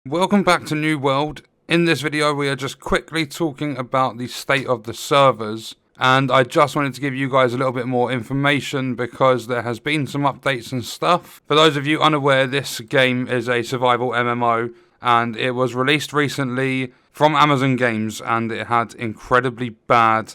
Welcome back to New World. In this video we are just quickly talking about the state of the servers, and I just wanted to give you guys a little bit more information because there has been some updates and stuff. For those of you unaware, this game is a survival MMO and it was released recently from Amazon Games, and it had incredibly bad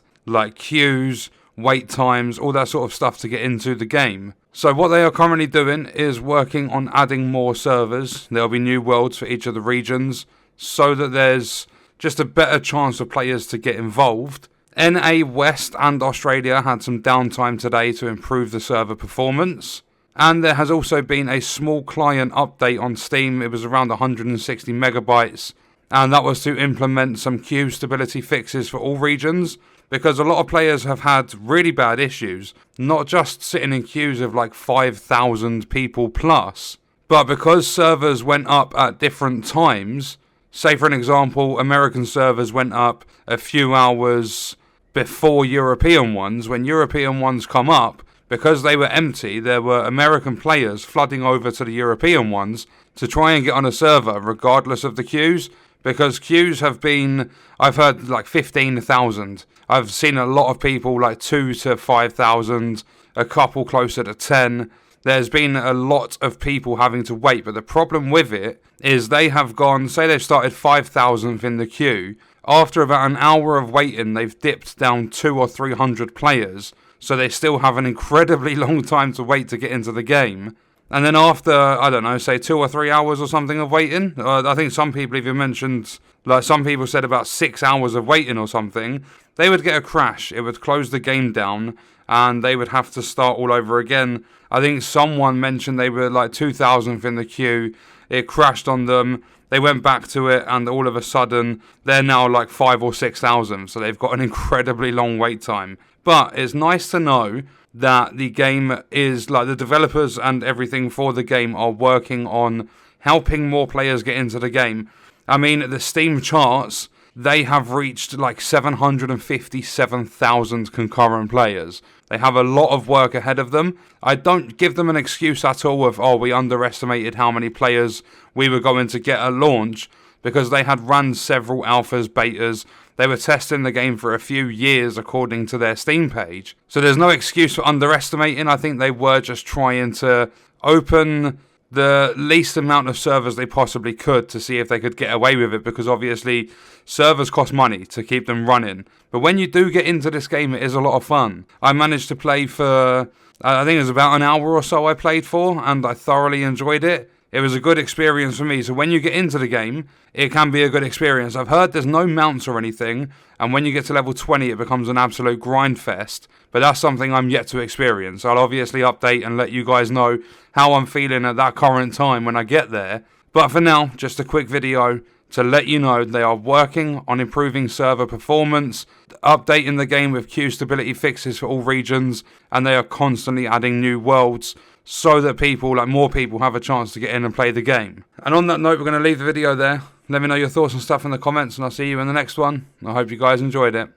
queues, wait times, all that sort of stuff to get into the game. So what they are currently doing is working on adding more servers. There'll be new worlds for each of the regions so that there's just a better chance for players to get involved. NA West and Australia had some downtime today to improve the server performance. And there has also been a small client update on Steam. It was around 160 megabytes. And that was to implement some queue stability fixes for all regions, because a lot of players have had really bad issues, not just sitting in queues of 5,000 people plus, but because servers went up at different times. Say for an example, American servers went up a few hours before European ones. When European ones come up, because they were empty, there were American players flooding over to the European ones to try and get on a server regardless of the queues. Because queues have been, I've heard 15,000. I've seen a lot of people 2 to 5,000, a couple closer to 10. There's been a lot of people having to wait, but the problem with it is they have gone, say they've started 5,000th in the queue. After about an hour of waiting, they've dipped down 200 or 300 players. So they still have an incredibly long time to wait to get into the game. And then after, I don't know, say 2 or 3 hours or something of waiting, I think some people even mentioned, some people said about 6 hours of waiting or something, they would get a crash. It would close the game down and they would have to start all over again. I think someone mentioned they were 2,000th in the queue, it crashed on them, they went back to it, and all of a sudden they're now 5,000 or 6,000, so they've got an incredibly long wait time. But it's nice to know that the game is, the developers and everything for the game are working on helping more players get into the game. I mean, the Steam charts, they have reached 757,000 concurrent players. They have a lot of work ahead of them. I don't give them an excuse at all of, we underestimated how many players we were going to get at launch, because they had run several alphas, betas. They were testing the game for a few years according to their Steam page. So there's no excuse for underestimating. I think they were just trying to open the least amount of servers they possibly could to see if they could get away with it, because obviously servers cost money to keep them running. But when you do get into this game, it is a lot of fun. I managed to play for, I think it was about an hour or so I played for, and I thoroughly enjoyed it. It was a good experience for me. So when you get into the game, it can be a good experience. I've heard there's no mounts or anything, and when you get to level 20, it becomes an absolute grind fest. But that's something I'm yet to experience. I'll obviously update and let you guys know how I'm feeling at that current time when I get there. But for now, just a quick video to let you know they are working on improving server performance, updating the game with queue stability fixes for all regions, and they are constantly adding new worlds so that people, more people, have a chance to get in and play the game. And on that note, we're going to leave the video there. Let me know your thoughts and stuff in the comments, and I'll see you in the next one. I hope you guys enjoyed it.